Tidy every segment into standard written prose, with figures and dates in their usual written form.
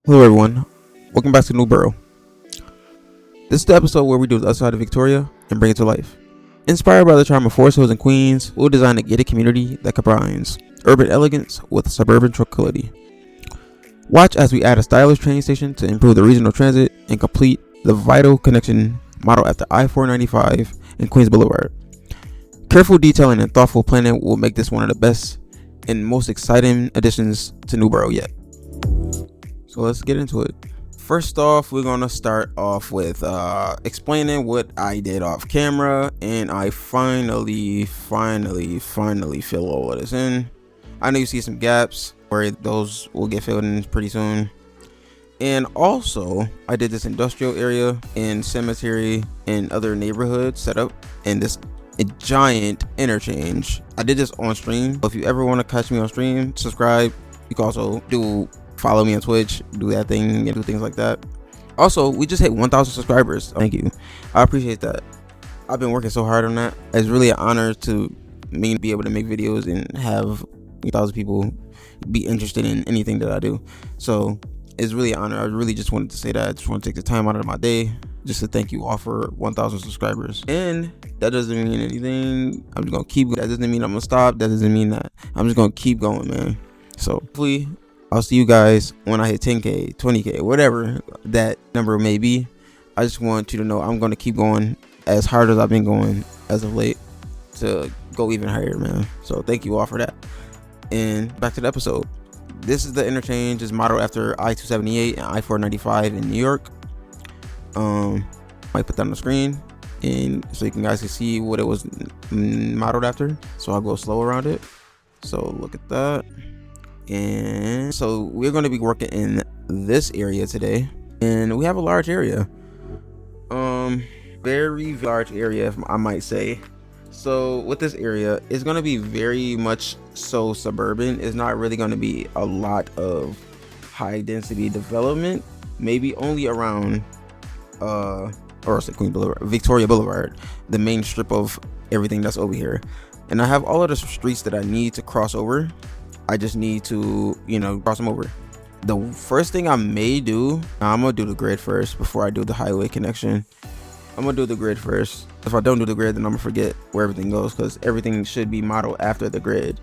Hello everyone, welcome back to New Borough. This is the episode where we do the other side of Victoria and bring it to life. Inspired by the charm of Forest Hills and Queens, we'll design a gated community that combines urban elegance with suburban tranquility. Watch as we add a stylish train station to improve the regional transit and complete the vital connection modeled after I-495 and Queens Blvd. Careful detailing and thoughtful planning will make this one of the best and most exciting additions to New Borough yet. So let's get into it. First off, we're gonna start off with explaining what I did off camera, and I finally fill all of this in. I know you see some gaps where those will get filled in pretty soon. And also, I did this industrial area and cemetery and other neighborhoods set up in this giant interchange. I did this on stream. If you ever want to catch me on stream, subscribe. You can also follow me on Twitch, do that thing, and do things like that. Also, we just hit 1,000 subscribers. Thank you. I appreciate that. I've been working so hard on that. It's really an honor to me be able to make videos and have 1,000 people be interested in anything that I do. So it's really an honor. I really just wanted to say that. I just want to take the time out of my day just to thank you all for 1,000 subscribers. And that doesn't mean anything. I'm just going to keep. That doesn't mean I'm going to stop. That doesn't mean that. I'm just going to keep going, man. So hopefully I'll see you guys when I hit 10K, 20K, whatever that number may be. I just want you to know I'm going to keep going as hard as I've been going as of late to go even higher, man. So thank you all for that. And back to the episode. This is the interchange. It's modeled after I-278 and I-495 in New York. Might put that on the screen and so you guys can see what it was modeled after. So I'll go slow around it. So look at that. And so we're going to be working in this area today, and we have a large area, very large area, I might say. So with this area, it's going to be very much so suburban. It's not really going to be a lot of high density development, maybe only around Queens Blvd, Victoria Blvd, the main strip of everything that's over here. And I have all of the streets that I need to cross over. I just need to, cross them over. The first thing I may do, I'm going to do the grid first before I do the highway connection. I'm going to do the grid first. If I don't do the grid, then I'm going to forget where everything goes because everything should be modeled after the grid.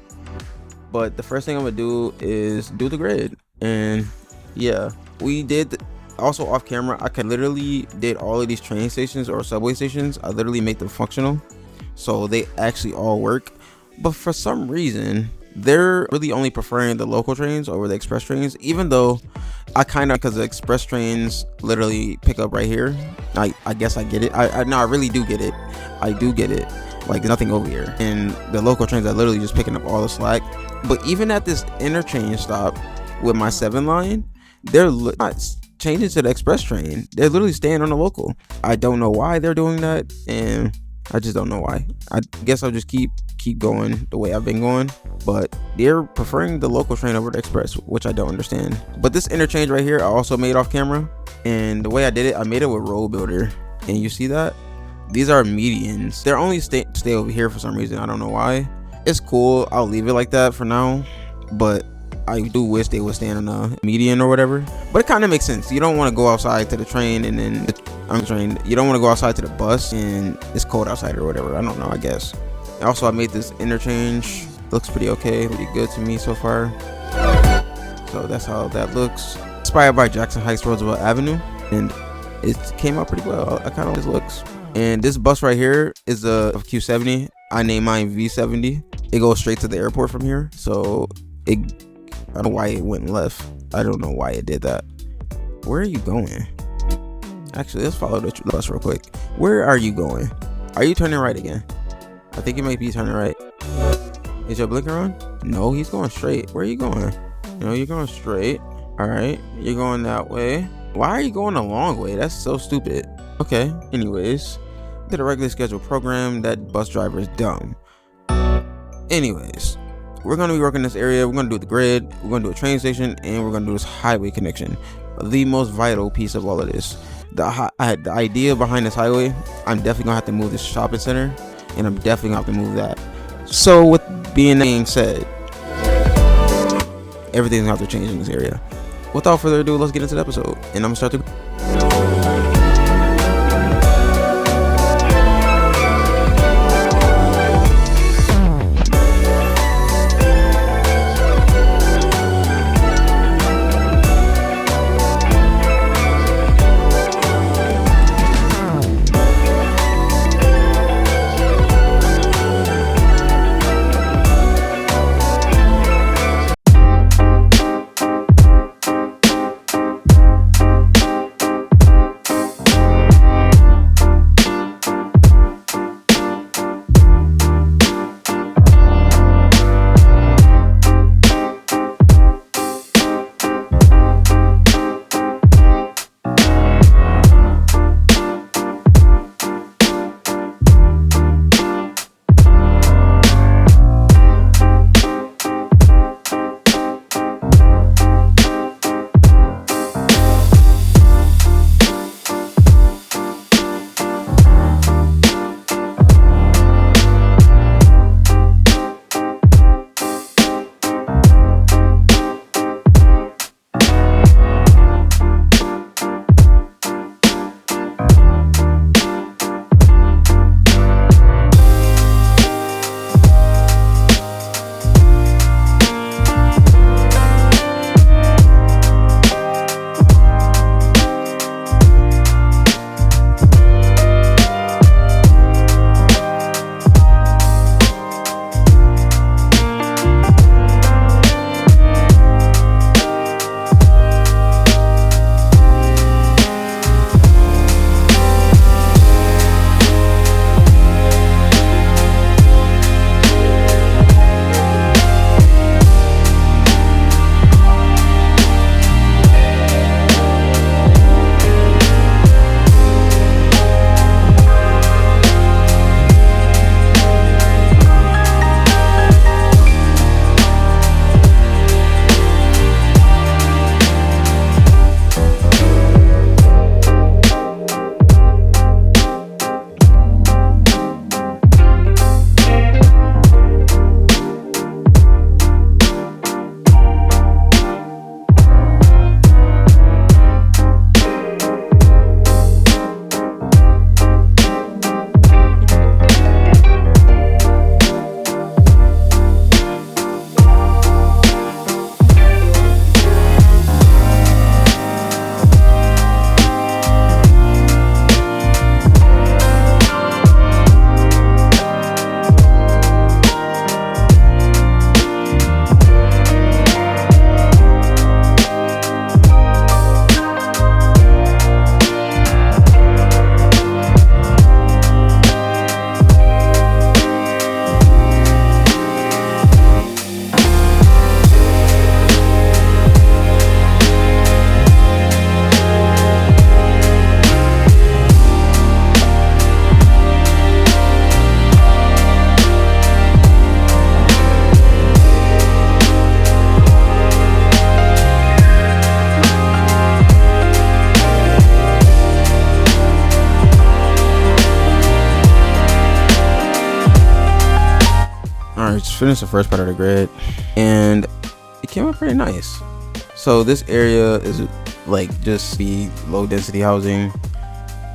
But the first thing I'm going to do is do the grid. And yeah, we did also off camera. I could literally did all of these train stations or subway stations. I literally made them functional. So they actually all work. But for some reason, they're really only preferring the local trains over the express trains, even though because the express trains literally pick up right here. I guess I get it. I really do get it. I do get it. Like there's nothing over here, and the local trains are literally just picking up all the slack. But even at this interchange stop with my 7 line, they're not changing to the express train. They're literally staying on the local. I don't know why they're doing that, and I just don't know why. I guess I'll just keep going the way I've been going, but they're preferring the local train over the express, which I don't understand. But this interchange right here I also made off camera, and the way I did it, I made it with Road Builder, and you see that these are medians. They're only stay over here for some reason. I don't know why. It's cool. I'll leave it like that for now, but I do wish they would stand on a median or whatever. But it kind of makes sense. You don't want to go outside to the train and then you don't want to go outside to the bus and it's cold outside or whatever. I don't know, I guess. Also, I made this interchange. Looks pretty okay, pretty good to me so far. So that's how that looks. Inspired by Jackson Heights Roosevelt Avenue, and it came out pretty well. I kind of like this looks. And this bus right here is a Q70. I named mine V70. It goes straight to the airport from here. So I don't know why it went left. I don't know why it did that. Where are you going? Actually, let's follow the bus real quick. Where are you going? Are you turning right again? I think you might be turning right. Is your blinker on? No, he's going straight. Where are you going? No, you're going straight. All right, you're going that way. Why are you going a long way? That's so stupid. Okay, anyways, did a regular scheduled program. That bus driver is dumb. Anyways, we're going to be working this area. We're going to do the grid. We're going to do a train station, and we're going to do this highway connection. The most vital piece of all of this. The idea behind this highway, I'm definitely going to have to move this shopping center, and I'm definitely going to have to move that. So with being said, everything's going to have to change in this area. without further ado, let's get into the episode, and I'm gonna start the. Just finished the first part of the grid, and it came out pretty nice. So this area is like just be low density housing.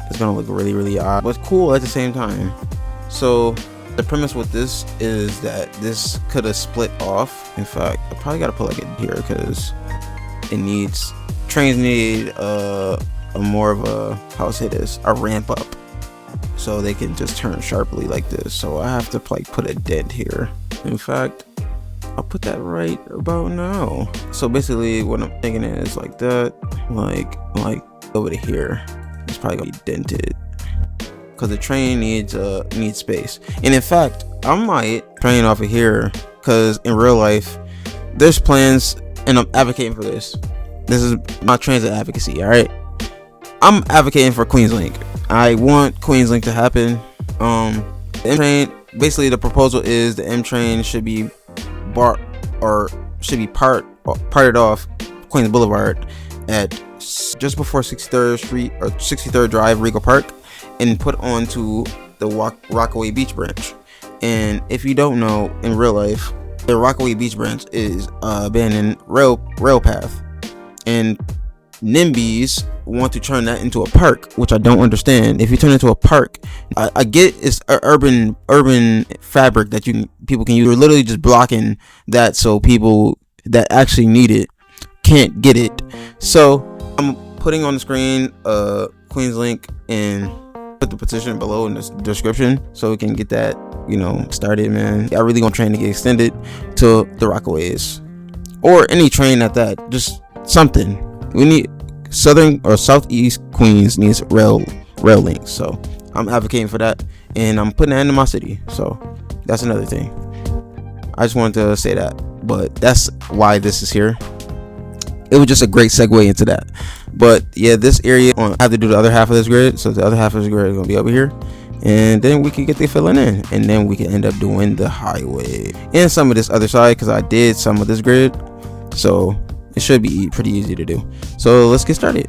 It's gonna look really odd, but cool at the same time. So the premise with this is that this could have split off. In fact, I probably gotta put like it here because it needs, trains need a more of a, how to say this, a ramp up, so they can just turn sharply like this. So I have to like put a dent here. In fact, I'll put that right about now. So basically what I'm thinking is like that, like over to here. It's probably gonna be dented because the train needs space. And in fact, I might train off of here because in real life there's plans, and I'm advocating for this. This is my transit advocacy. All right, I'm advocating for Queens Link. I want Queens Link to happen. The M train, basically the proposal is the M train should be parted off Queens Boulevard at just before 63rd Street or 63rd Drive, Regal Park, and put onto the Rockaway Beach branch. And if you don't know, in real life, the Rockaway Beach branch is abandoned rail path, and NIMBYs want to turn that into a park, which I don't understand. If you turn it into a park, I get it's a urban fabric that people can use. You're literally just blocking that, so people that actually need it can't get it. So I'm putting on the screen Queen's link and put the petition below in the description so we can get that started, man. I really gonna train to get extended to the Rockaways or any train at that. Just something. We need southern or southeast Queens needs rail links, so I'm advocating for that, and I'm putting that into my city. So that's another thing. I just wanted to say that, but that's why this is here. It was just a great segue into that. But yeah, this area I have to do the other half of this grid, so the other half of this grid is gonna be over here, and then we can get the filling in, and then we can end up doing the highway and some of this other side, because I did some of this grid, so it should be pretty easy to do. So let's get started.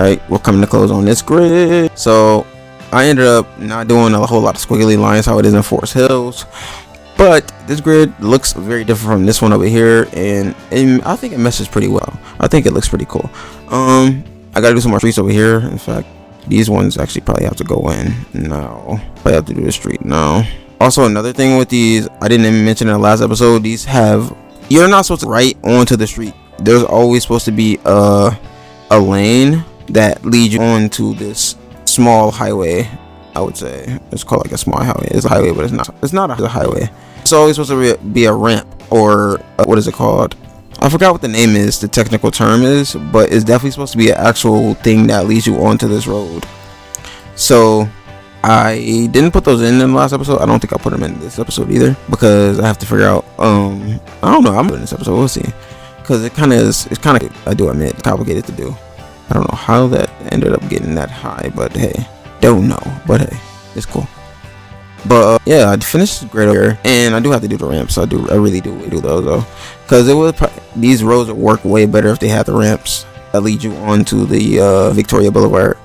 Alright, we're coming to close on this grid. So I ended up not doing a whole lot of squiggly lines how it is in Forest Hills, but this grid looks very different from this one over here, and I think it meshes pretty well. I think it looks pretty cool. I gotta do some more streets over here. In fact, these ones actually probably have to go in now. I have to do the street now. Also, another thing with these, I didn't even mention in the last episode, these have, you're not supposed to write onto the street. There's always supposed to be a lane that leads you onto this small highway. I would say it's called like a small highway. It's a highway, but it's not a highway. It's always supposed to be a ramp, or what is it called? I forgot what the name is, the technical term is, but it's definitely supposed to be an actual thing that leads you onto this road. So I didn't put those in the last episode. I don't think I'll put them in this episode either, because I have to figure out, I don't know, I'm doing this episode, we'll see. Because it's kind of, I do admit, complicated to do. I don't know how that ended up getting that high, but hey, don't know, but hey, it's cool. But yeah, I finished great over here, and I do have to do the ramps. I really do those though, because these roads would work way better if they had the ramps that lead you onto the Victoria Blvd.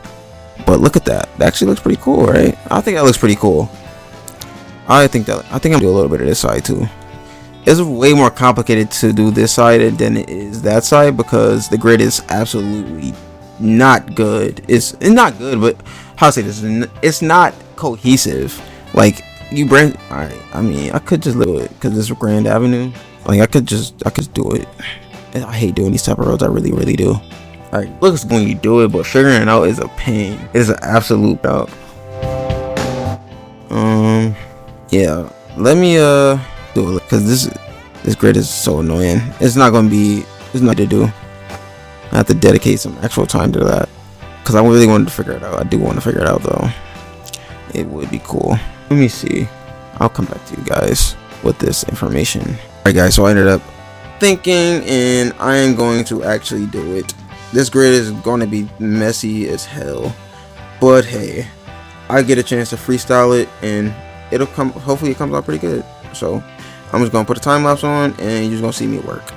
But look at that. That actually looks pretty cool, right? I think that looks pretty cool. I think I'm gonna do a little bit of this side too. It's way more complicated to do this side than it is that side, because the grid is absolutely not good. It's not good, but how to say this? It's not cohesive. Like you brand. Alright, I mean, I could just do it because this is Grand Avenue. Like I could just do it. I hate doing these type of roads. I really do. Like, looks when you do it, but figuring it out is a pain. It is an absolute doubt. Yeah. Let me do it, because this grid is so annoying. It's not to do. I have to dedicate some actual time to that, because I really wanted to figure it out. I do want to figure it out though. It would be cool. Let me see. I'll come back to you guys with this information. Alright guys, so I ended up thinking, and I am going to actually do it. This grid is going to be messy as hell, but hey, I get a chance to freestyle it, and it'll come. Hopefully it comes out pretty good. So I'm just gonna put a time lapse on, and you're just gonna see me work.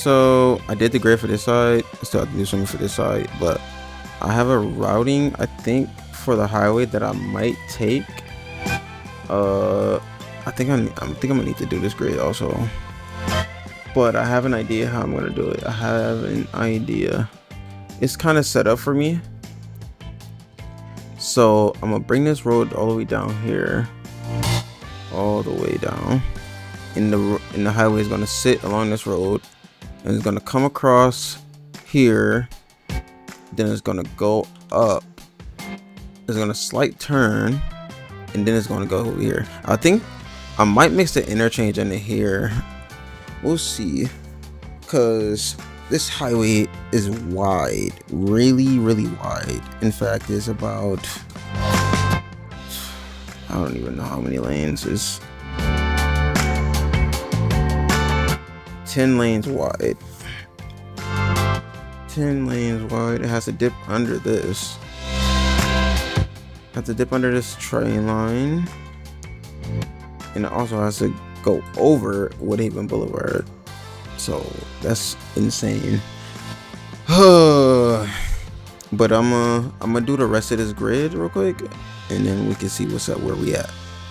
So I did the grid for this side. I still have to do something for this side, but I have a routing, I think, for the highway that I might take. I think I'm gonna need to do this grid also, but I have an idea how I'm gonna do it. I have an idea. It's kind of set up for me. So I'm gonna bring this road all the way down here, all the way down, and the highway is gonna sit along this road, and it's gonna come across here, then it's gonna go up, it's gonna slight turn, and then it's gonna go over here. I think I might mix the interchange into here. We'll see, because this highway is wide, really wide. In fact, it's about, I don't even know how many lanes. It's 10 lanes wide. 10 lanes wide. It has to dip under this. Have to dip under this train line, and it also has to go over Woodhaven Boulevard. So that's insane. But I'm gonna do the rest of this grid real quick, and then we can see what's up, where we at.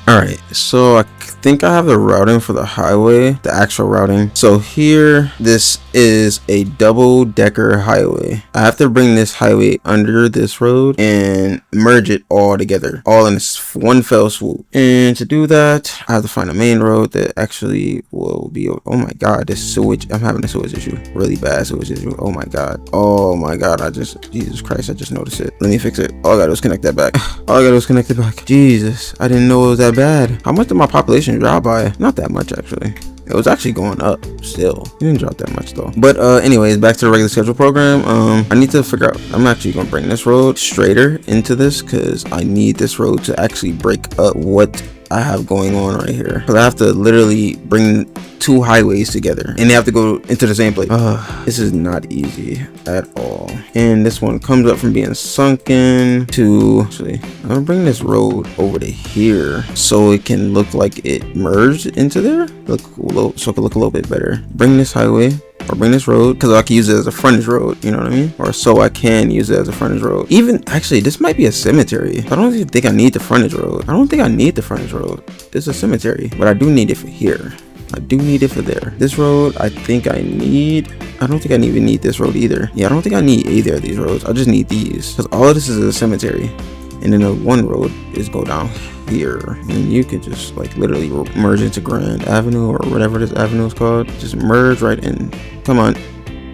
All right, so I think I have the routing for the highway, the actual routing. So here, this is a double-decker highway. I have to bring this highway under this road and merge it all together, all in this one fell swoop. And to do that, I have to find a main road that actually will be, oh my God, this sewage, I'm having a sewage issue, really bad sewage issue. Oh my God, Jesus Christ, I just noticed it. Let me fix it. All I gotta do is connect that back. All I gotta do is connect it back. Jesus, I didn't know it was that bad. How much did my population drop by? Not that much, actually. It was actually going up still. It didn't drop that much though. But anyways, back to the regular schedule program. I need to figure out, I'm actually gonna bring this road straighter into this, because I need this road to actually break up what I have going on right here, because I have to literally bring two highways together, and they have to go into the same place. This is not easy at all. And this one comes up from being sunken to, actually, I'm gonna bring this road over to here so it can look like it merged into there, so it can look a little bit better. Bring this highway, or bring this road, because I can use it as a frontage road, you know what I mean? Or so I can use it as a frontage road. Even, actually, this might be a cemetery. I don't even think I need the frontage road. I don't think I need the frontage road. It's a cemetery, but I do need it for here. I do need it for there. This road, I think I need, I don't think I even need this road either. Yeah, I don't think I need either of these roads. I just need these, because all of this is a cemetery. And then the one road is go down here, and you could just like literally merge into Grand Avenue, or whatever this avenue is called. Just merge right in. Come on,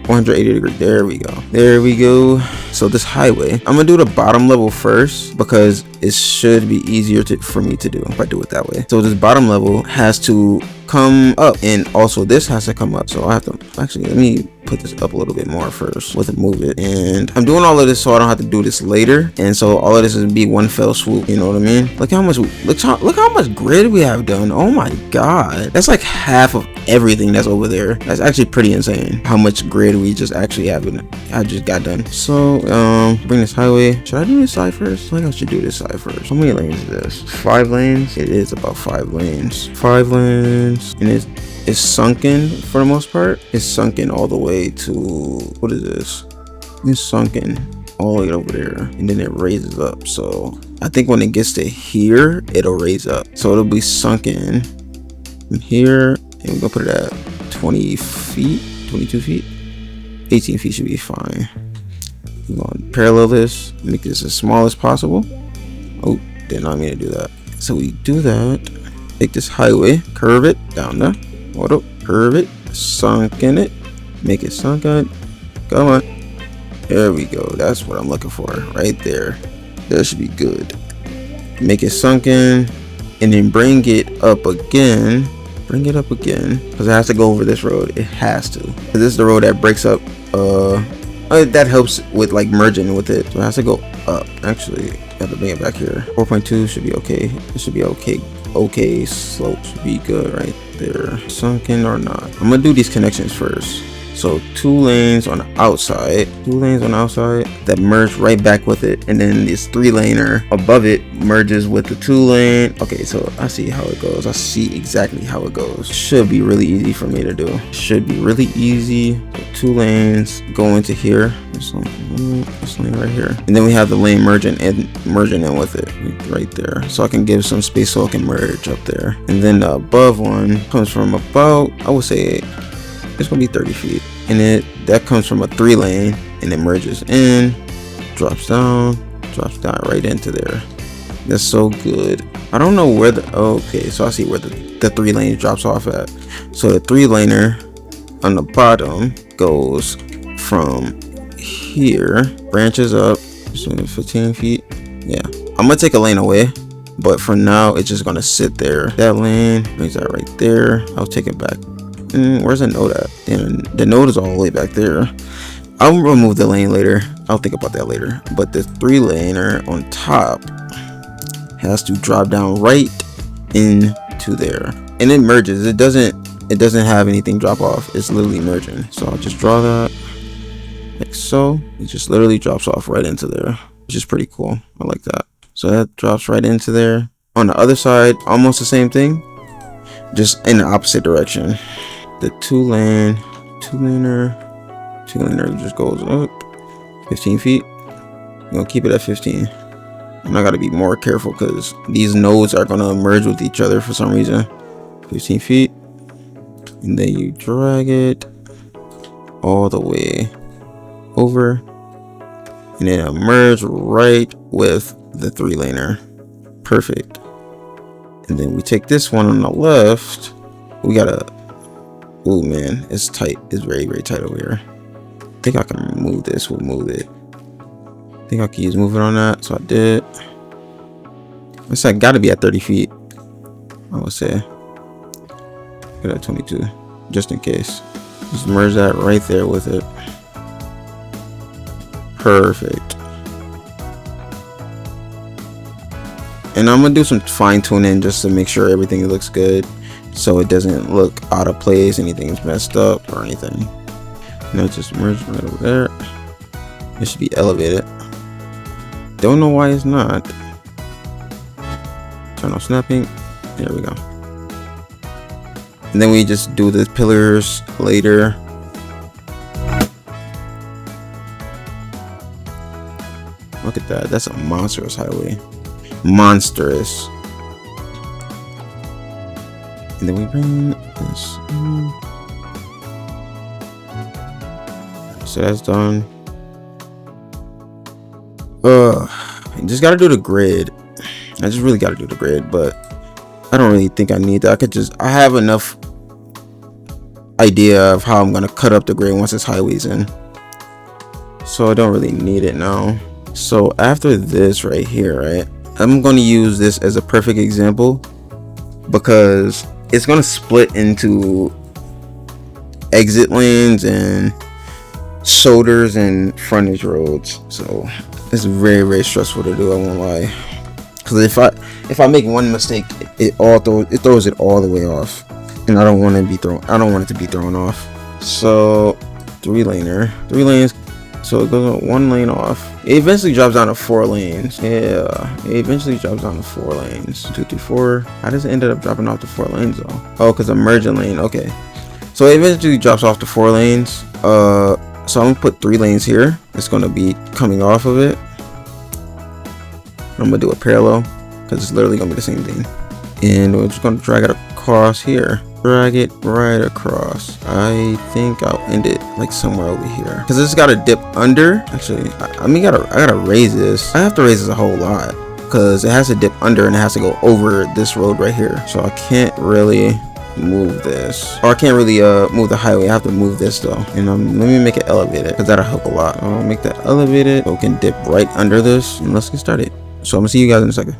180 degrees. There we go. There we go. So this highway, I'm gonna do the bottom level first, because it should be easier for me to do if I do it that way. So this bottom level has to come up, and also this has to come up. So I have to, actually, let me put this up a little bit more first with it, move it. And I'm doing all of this so I don't have to do this later, and so all of this is be one fell swoop, you know what I mean? Look how much, look how much grid we have done. Oh my God, that's like half of everything that's over there. That's actually pretty insane how much grid we just actually have I just got done. So bring this highway. Should I do this side first? I think I should do this side first. How many lanes is this? 5 lanes. It is about 5 lanes. 5 lanes, and it's sunken for the most part. It's sunken all the way to, what is this? It's sunken all the way over there, and then it raises up. So I think when it gets to here, it'll raise up. So it'll be sunken from here, and we're gonna put it at 20 feet, 22 feet, 18 feet should be fine. We're gonna parallel this, make this as small as possible. Oh, did not mean to do that. So we do that, take this highway, curve it down there, hold up, curve it, sunken it, make it sunken. Come on, there we go. That's what I'm looking for right there. That should be good. Make it sunken, and then bring it up again. Bring it up again, because it has to go over this road. It has to. This is the road that breaks up. That helps with like merging with it. So it has to go up. Actually, I have to bring it back here. 4.2 should be okay. It should be okay. Okay, slope should be good right there. Sunken or not. I'm gonna do these connections first. So 2 lanes on the outside, that merge right back with it, and then this 3-laner above it merges with the 2-lane. Okay, so I see how it goes. I see exactly how it goes. Should be really easy for me to do. Should be really easy. So 2 lanes go into here. This lane right here, and then we have the lane merging in with it right there. So I can give some space so it can merge up there. And then the above one comes from about, I would say, it's gonna be 30 feet, and that comes from a 3-lane, and it merges in, drops down right into there. That's so good. I don't know where okay, so I see where the 3-lane drops off at. So the 3-laner on the bottom goes from here, branches up, so 15 feet. Yeah, I'm gonna take a lane away, but for now it's just gonna sit there. That lane brings that right there. I'll take it back. Where's the node at? And the node is all the way back there. I'll remove the lane later. I'll think about that later. But the 3-laner on top has to drop down right into there, and it merges. It doesn't have anything drop off. It's literally merging. So I'll just draw that like so. It just literally drops off right into there, which is pretty cool. I like that. So that drops right into there. On the other side, almost the same thing, just in the opposite direction. The 2-laner just goes up 15 feet. I'm gonna keep it at 15. And I gotta be more careful because these nodes are gonna merge with each other for some reason. 15 feet. And then you drag it all the way over. And then it'll merge right with the 3-laner. Perfect. And then we take this one on the left. We gotta, oh man, it's tight. It's very, very tight over here. I think I can move this. We'll move it. I think I can use moving on that. So I did. It's like gotta be at 30 feet. I would say. Put it at 22, just in case. Just merge that right there with it. Perfect. And I'm gonna do some fine tuning just to make sure everything looks good, so it doesn't look out of place, anything's messed up or anything. Now just merge right over there. It should be elevated. Don't know why it's not. Turn off snapping. There we go. And then we just do the pillars later. Look at that. That's a monstrous highway. Monstrous. And then we bring this in. So that's done. I just gotta do the grid. I just really gotta do the grid, but I don't really think I need that. I have enough idea of how I'm gonna cut up the grid once this highway's in, so I don't really need it now. So after this right here, right, I'm gonna use this as a perfect example because it's gonna split into exit lanes and shoulders and frontage roads. So it's very, very stressful to do, I won't lie. Because if I make one mistake, it throws it all the way off, and I don't want it to be thrown off. So 3 lanes. So it goes on 1 lane off. It eventually drops down to 4 lanes. Yeah, it eventually drops down to 4 lanes. 2, 3, 4. How does it end up dropping off to 4 lanes though? Oh, because a merging lane. Okay. So it eventually drops off to 4 lanes. So I'm gonna put 3 lanes here. It's gonna be coming off of it. I'm gonna do a parallel because it's literally gonna be the same thing. And we're just gonna drag it across here. Drag it right across. I think I'll end it like somewhere over here because it's got to dip under. Actually, I gotta raise this. I have to raise this a whole lot because it has to dip under and it has to go over this road right here. So I can't really move this, or I can't really move the highway. I have to move this though, and let me make it elevated because that'll help a lot. I'll make that elevated so it can dip right under this, and let's get started. So I'm gonna see you guys in a second.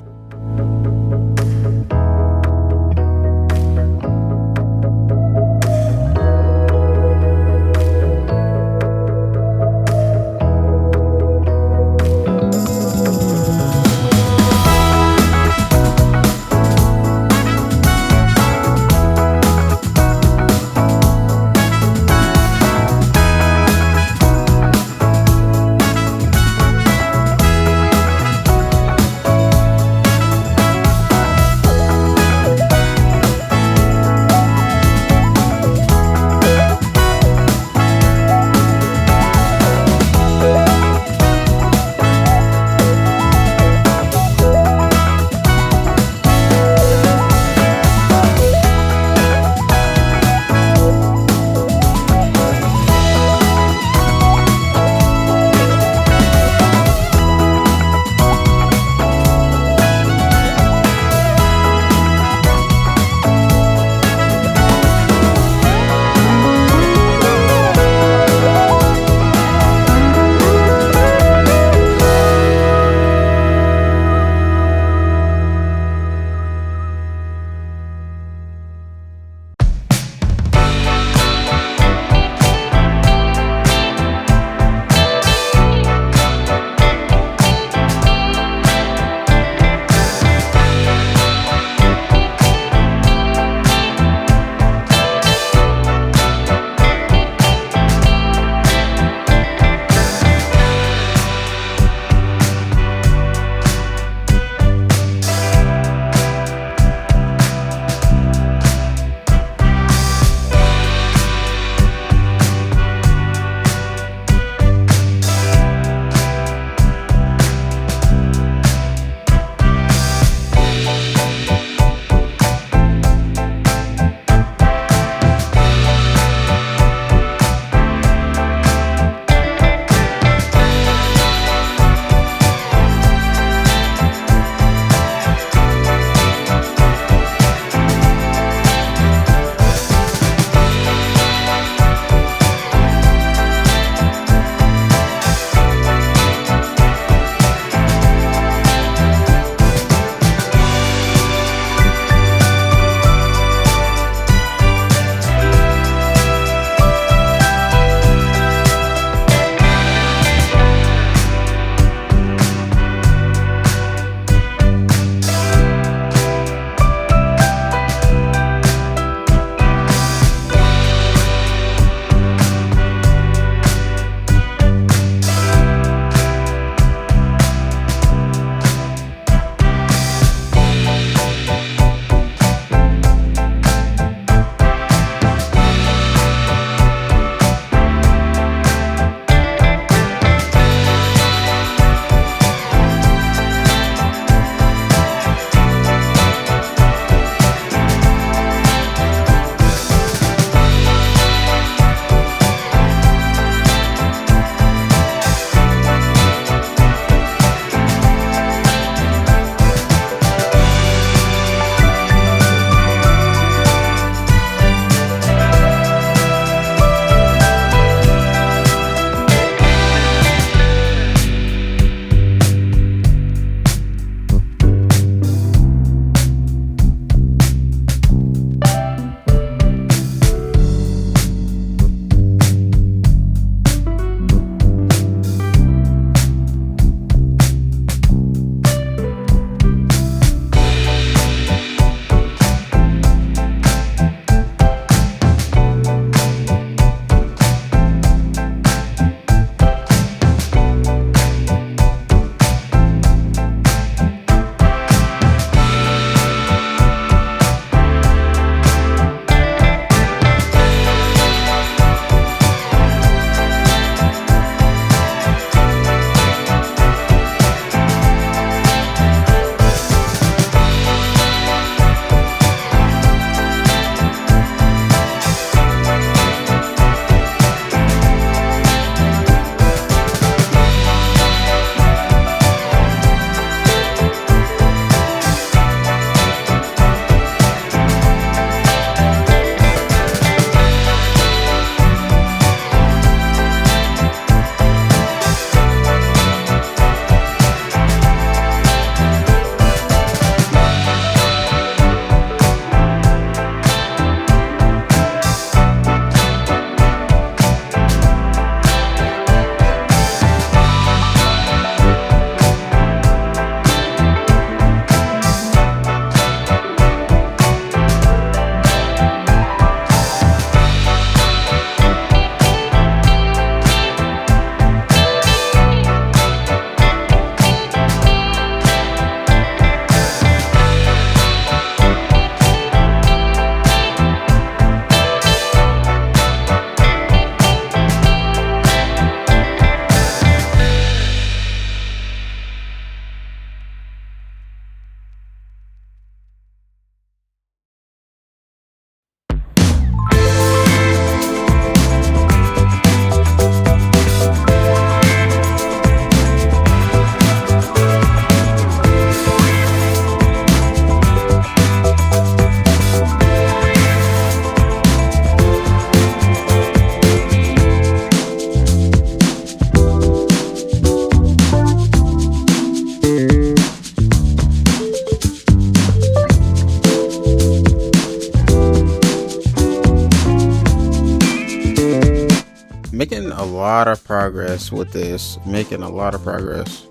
a lot of progress with this. Making a lot of progress.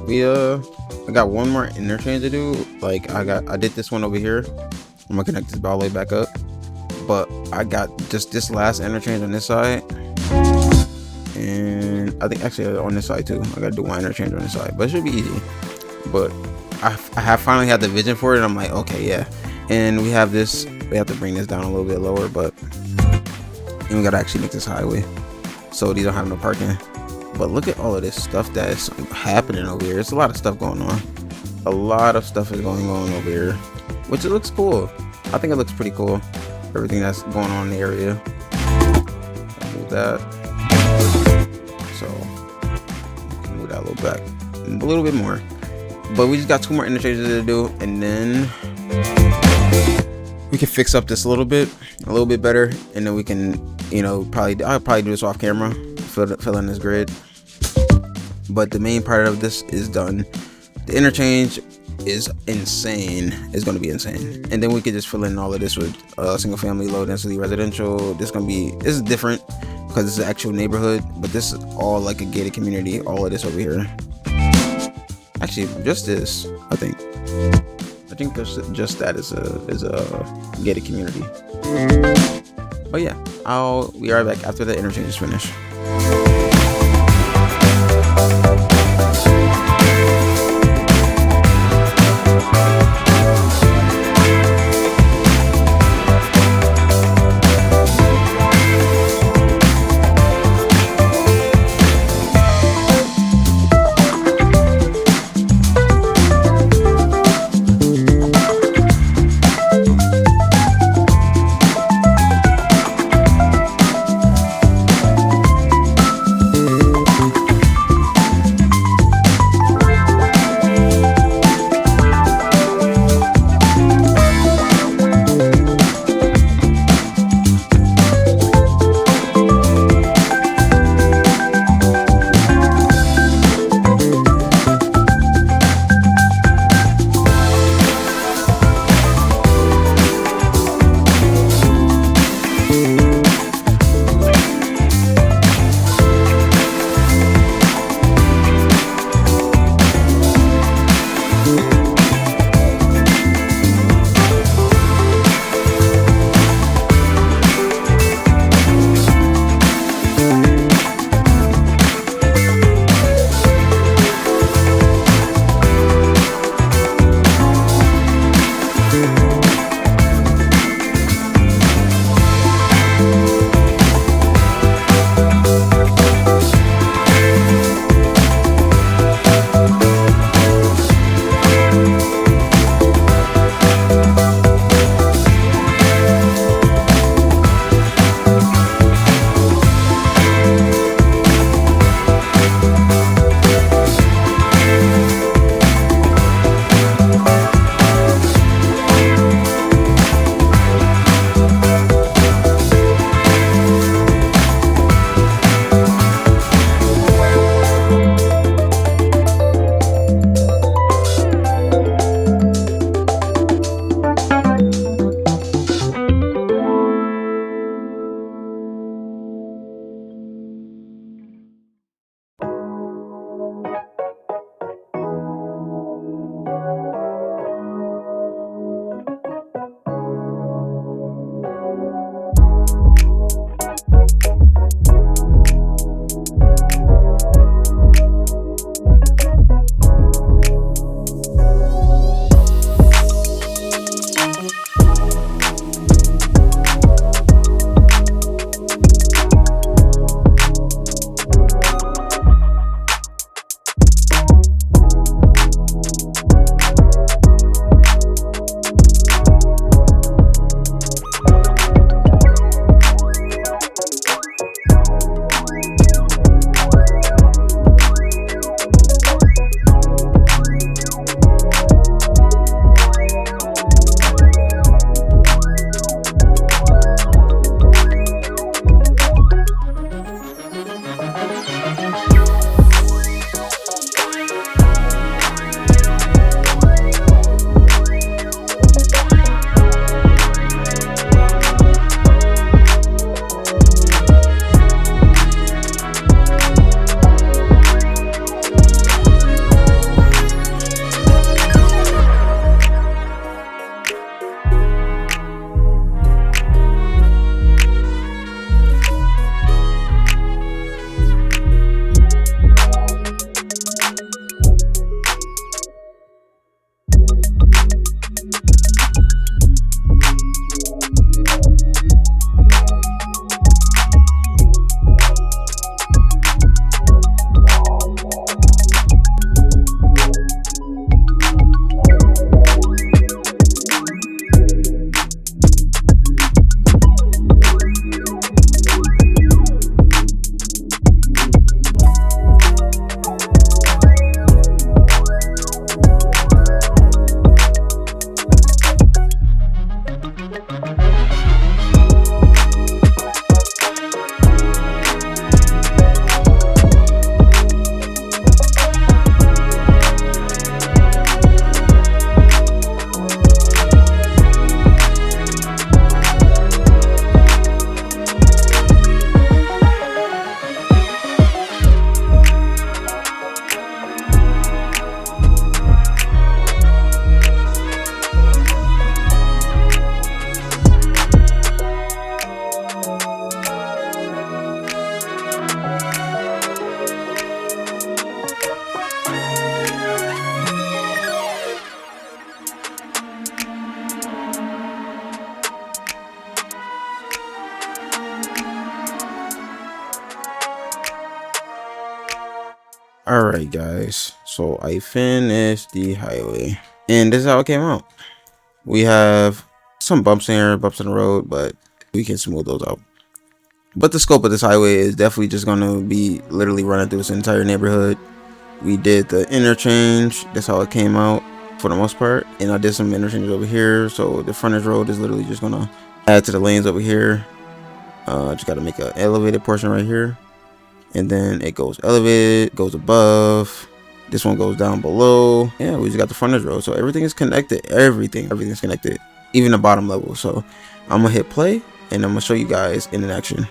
I got one more interchange to do. Like I did this one over here. I'm gonna connect this all the way back up. But I got just this last interchange on this side. And I think actually on this side too. I gotta do one interchange on this side. But it should be easy. But I have finally had the vision for it. And I'm like, okay, yeah. And we have this. We have to bring this down a little bit lower, but and we gotta actually make this highway so these don't have no parking. But look at all of this stuff that's happening over here. There's a lot of stuff going on. A lot of stuff is going on over here, which it looks cool. I think it looks pretty cool. Everything that's going on in the area. Move that. So move that a little back, a little bit more. But we just got 2 more interchanges to do, and then we can fix up this a little bit better, and then we can, I'll probably do this off camera, fill in this grid. But the main part of this is done. The interchange is insane. It's going to be insane, and then we could just fill in all of this with single family, low density residential. This is different because it's an actual neighborhood, but this is all like a gated community. All of this over here, actually, just this, I think just that is a gated community. But yeah, I'll be right back after the interchange is finished. Alright guys, so I finished the highway and this is how it came out. We have some bumps in here, bumps in the road, but we can smooth those out. But the scope of this highway is definitely just going to be literally running through this entire neighborhood. We did the interchange, that's how it came out for the most part, and I did some interchanges over here. So the frontage road is literally just going to add to the lanes over here. Just got to make an elevated portion right here, and then it goes elevated, goes above, this one goes down below. Yeah, we just got the frontage road, so everything is connected. Everything's connected, even the bottom level. So I'm gonna hit play and I'm gonna show you guys in action.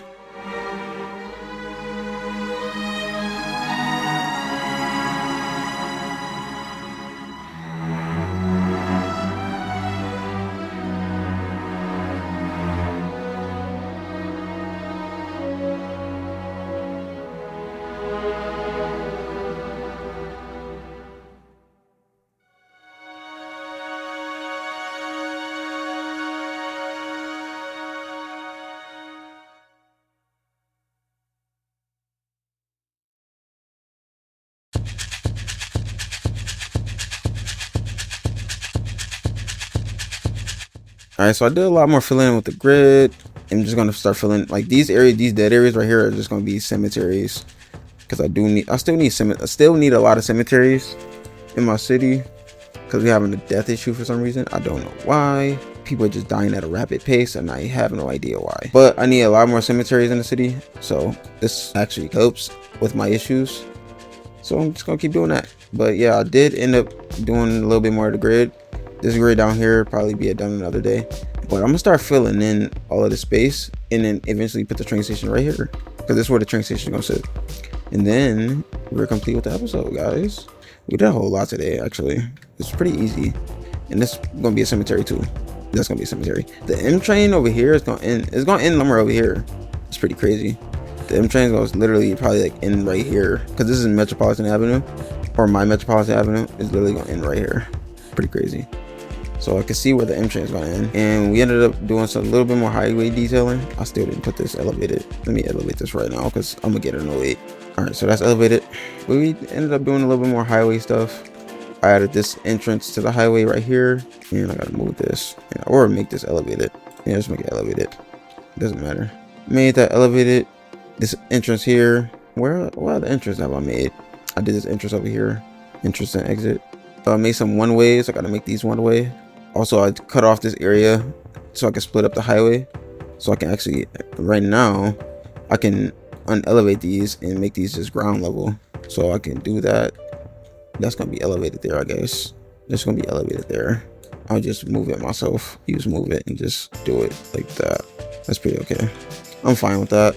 Alright, so I did a lot more filling with the grid. I'm just gonna start filling like these areas, these dead areas right here are just gonna be cemeteries, because I still need a lot of cemeteries in my city, because we're having a death issue for some reason. I don't know why. People are just dying at a rapid pace and I have no idea why, but I need a lot more cemeteries in the city, so this actually helps with my issues. So I'm just gonna keep doing that. But yeah, I did end up doing a little bit more of the grid. This grid down here probably be done another day, but I'm gonna start filling in all of the space and then eventually put the train station right here, because this is where the train station is gonna sit. And then we're complete with the episode, guys. We did a whole lot today, actually. It's pretty easy. And this is gonna be a cemetery too. That's gonna be a cemetery. The M train over here is gonna end. It's gonna end somewhere over here. It's pretty crazy. The M train is gonna literally probably like end right here, because this is Metropolitan Avenue, or my Metropolitan Avenue is literally gonna end right here. Pretty crazy. So I can see where the M train is going to end. And we ended up doing a little bit more highway detailing. I still didn't put this elevated. Let me elevate this right now, because I'm gonna get it in 08. All right, so that's elevated. But we ended up doing a little bit more highway stuff. I added this entrance to the highway right here, and I gotta move this, or make this elevated. Yeah, just make it elevated. Doesn't matter. Made that elevated. This entrance here. What other entrance have I made? I did this entrance over here. Entrance and exit. I made some one ways. I gotta make these one way. Also, I cut off this area so I can split up the highway. So I can actually, right now, I can unelevate these and make these just ground level. So I can do that. That's gonna be elevated there, I guess. That's gonna be elevated there. I'll just move it myself. Use move it and just do it like that. That's pretty okay. I'm fine with that.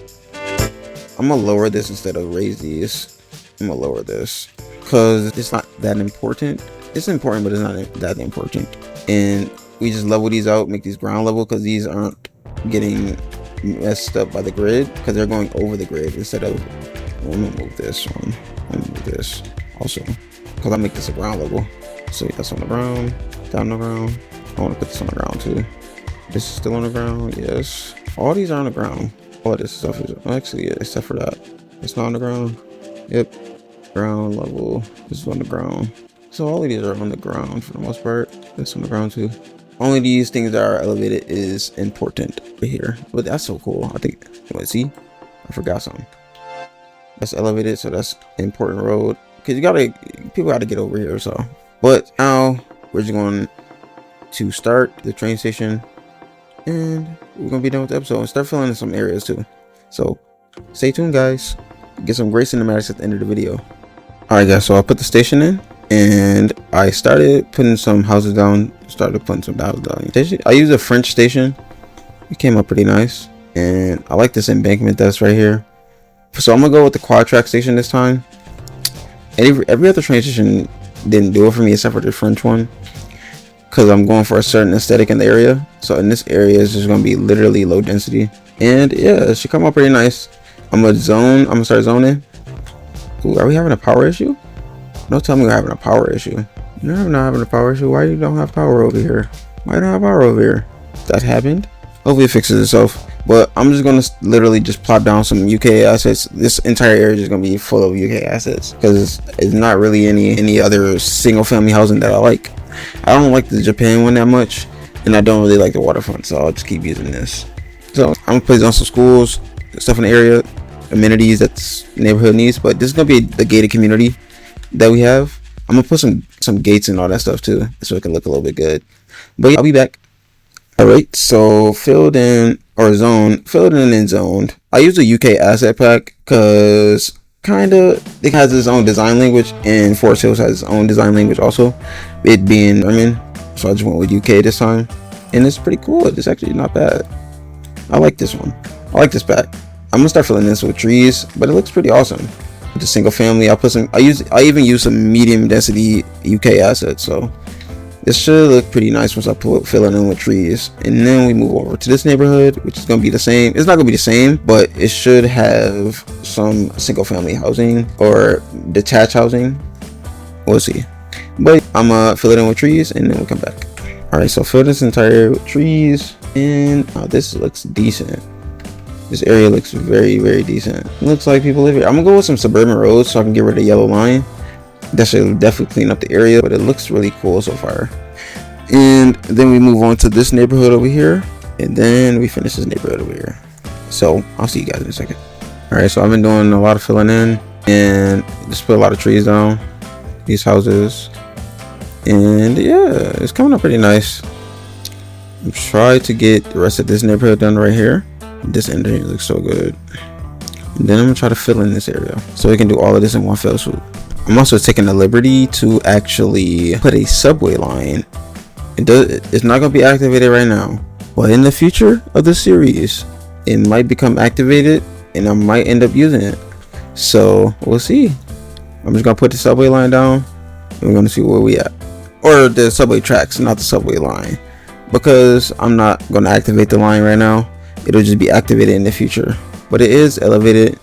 I'm gonna lower this instead of raise these. I'm gonna lower this because it's not that important. It's important, but it's not that important. And we just level these out, make these ground level, because these aren't getting messed up by the grid, because they're going over the grid instead of, well, I'm gonna move this one. I'm gonna move this also, because I make this a ground level. So that's on the ground, down the ground. I want to put this on the ground too. This is still on the ground. Yes, all these are on the ground. All of this stuff is actually, yeah, except for that, it's not on the ground. Yep, ground level. This is on the ground. So all of these are on the ground for the most part. That's on the ground too. Only these things that are elevated is important right here. But that's so cool. I think, see, I forgot something. That's elevated, so that's important road. Cause people gotta get over here. So, but now we're just going to start the train station, and we're gonna be done with the episode and start filling in some areas too. So stay tuned, guys. Get some great cinematics at the end of the video. All right, guys. So I put the station in. And I started putting some houses down. I used a French station. It came up pretty nice. And I like this embankment that's right here. So I'm gonna go with the quad track station this time. And every other train station didn't do it for me except for the French one, because I'm going for a certain aesthetic in the area. So in this area is just gonna be literally low density. And yeah, it should come out pretty nice. I'm gonna start zoning. Ooh, are we having a power issue? Don't tell me we're having a power issue. You're not having a power issue. Why you don't have power over here? Why don't I have power over here? That happened. Hopefully it fixes itself. But I'm just gonna literally just plop down some UK assets. This entire area is just gonna be full of UK assets because it's not really any other single family housing that I like. I don't like the Japan one that much, and I don't really like the waterfront, so I'll just keep using this. So I'm gonna place down some schools, stuff in the area, amenities that neighborhood needs. But this is gonna be the gated community that we have. I'm gonna put some gates and all that stuff too, so it can look a little bit good. But yeah, I'll be back. Alright, so filled in and zoned. I use a UK asset pack because it has its own design language, and Forest Hills has its own design language also, it being German. So I just went with UK this time, and it's pretty cool. It's actually not bad. I like this one. I like this pack. I'm gonna start filling this with trees, but it looks pretty awesome. With the single family, I even use some medium density UK assets, so this should look pretty nice once I fill it in with trees. And then we move over to this neighborhood, which is gonna be the same. It's not gonna be the same, but it should have some single family housing or detached housing. We'll see. But I'm gonna fill it in with trees, and then we'll come back. All right, so fill this entire area with trees, and this looks decent. This area looks very, very decent. It looks like people live here. I'm gonna go with some suburban roads so I can get rid of the yellow line. That should definitely clean up the area, but it looks really cool so far. And then we move on to this neighborhood over here, and then we finish this neighborhood over here. So I'll see you guys in a second. All right, so I've been doing a lot of filling in, and just put a lot of trees down, these houses, and yeah, it's coming up pretty nice. I'm trying to get the rest of this neighborhood done right here. This end here looks so good. And then I'm gonna try to fill in this area so we can do all of this in one fell swoop. I'm also taking the liberty to actually put a subway line. It's not going to be activated right now, but in the future of the series, it might become activated, and I might end up using it. So we'll see. I'm just going to put the subway line down, and we're going to see where we at. Or the subway tracks, not the subway line, because I'm not going to activate the line right now. It'll just be activated in the future, but it is elevated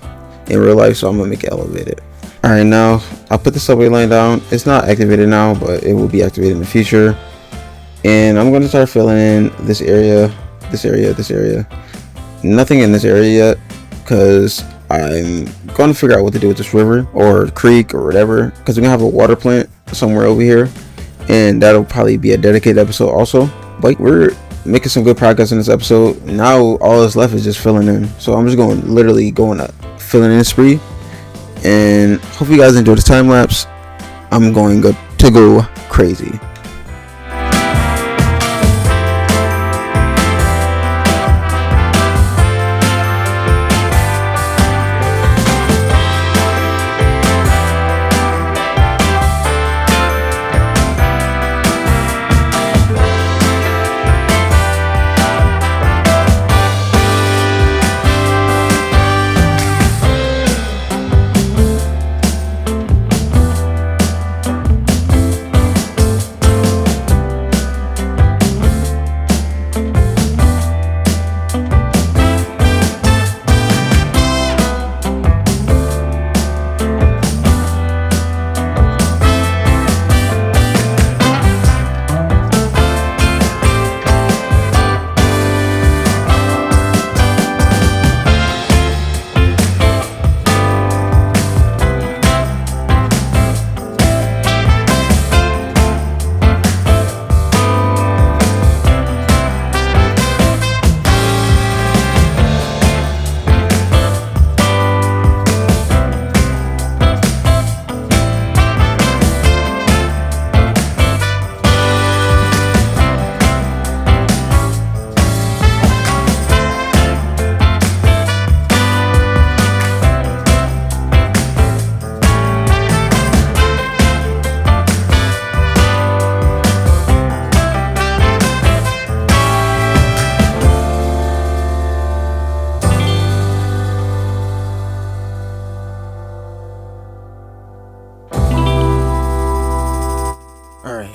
in real life, so I'm going to make it elevated. Alright, now I'll put the subway line down. It's not activated now, but it will be activated in the future. And I'm going to start filling in this area, this area. Nothing in this area yet, because I'm going to figure out what to do with this river or creek or whatever, because we're going to have a water plant somewhere over here, and that'll probably be a dedicated episode also. But we're making some good progress in this episode. Now all that's left is just filling in. So I'm just literally going up filling in spree. And hope you guys enjoy this time lapse. I'm going to go crazy.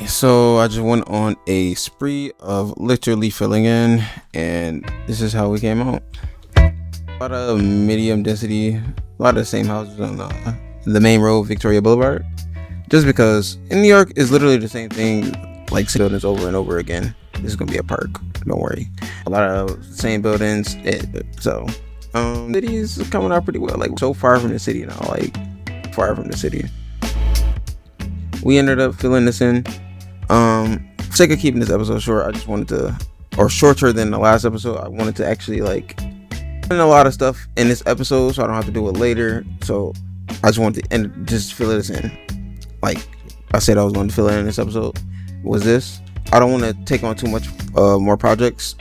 So I just went on a spree of literally filling in, and this is how we came out. A lot of medium density, a lot of the same houses on the main road, Victoria Blvd. Just because in New York is literally the same thing, like buildings over and over again. This is gonna be a park. Don't worry. A lot of same buildings. So city is coming out pretty well. Like, so far from the city now. Like, far from the city. We ended up filling this in. For sake of keeping this episode short, I just wanted to, or shorter than the last episode, I wanted to actually like put in a lot of stuff in this episode so I don't have to do it later. So I just wanted to just fill this in. Like I said I was going to fill it in this episode. Was this? I don't want to take on too much more projects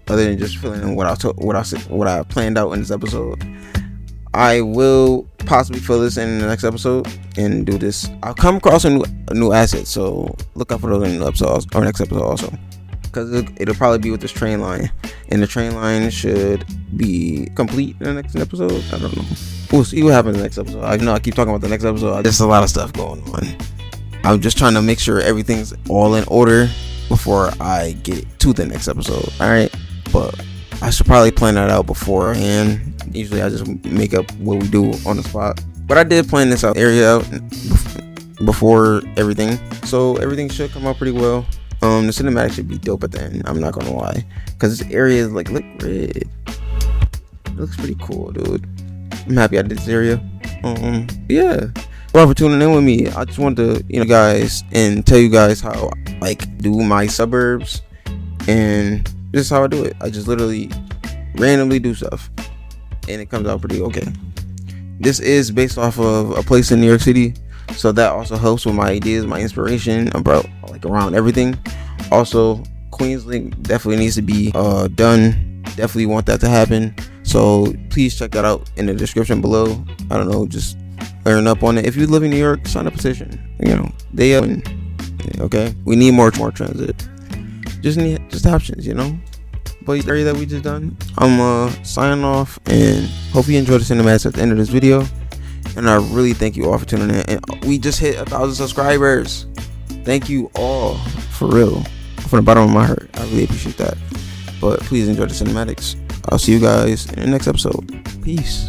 other than just filling in what I planned out in this episode. I will possibly fill this in the next episode and do this. I'll come across a new asset, so look out for those in the episodes or next episode also, because it'll probably be with this train line, and the train line should be complete in the next episode. I don't know. We'll see what happens in the next episode. I know I keep talking about the next episode. There's a lot of stuff going on. I'm just trying to make sure everything's all in order before I get to the next episode. All right, but I should probably plan that out beforehand. Usually I just make up what we do on the spot, but I did plan this area out before everything, so everything should come out pretty well. The cinematic should be dope at the end. I'm not gonna lie, because this area is like, look red. It looks pretty cool, dude. I'm happy I did this area. Yeah. Well, for tuning in with me, I just wanted to, guys, and tell you guys how like do my suburbs, and this is how I do it. I just literally randomly do stuff, and it comes out pretty okay. This is based off of a place in New York City, so that also helps with my ideas, my inspiration about like around everything. Also, Queens Link definitely needs to be done. Definitely want that to happen, so please check that out in the description below. I don't know, just learn up on it. If you live in New York, sign a petition. They okay. We need more transit. Just options, But the area that we just done, I'm signing off, and hope you enjoyed the cinematics at the end of this video. And I really thank you all for tuning in. And we just hit 1,000 subscribers. Thank you all, for real, from the bottom of my heart. I really appreciate that. But please enjoy the cinematics. I'll see you guys in the next episode. Peace.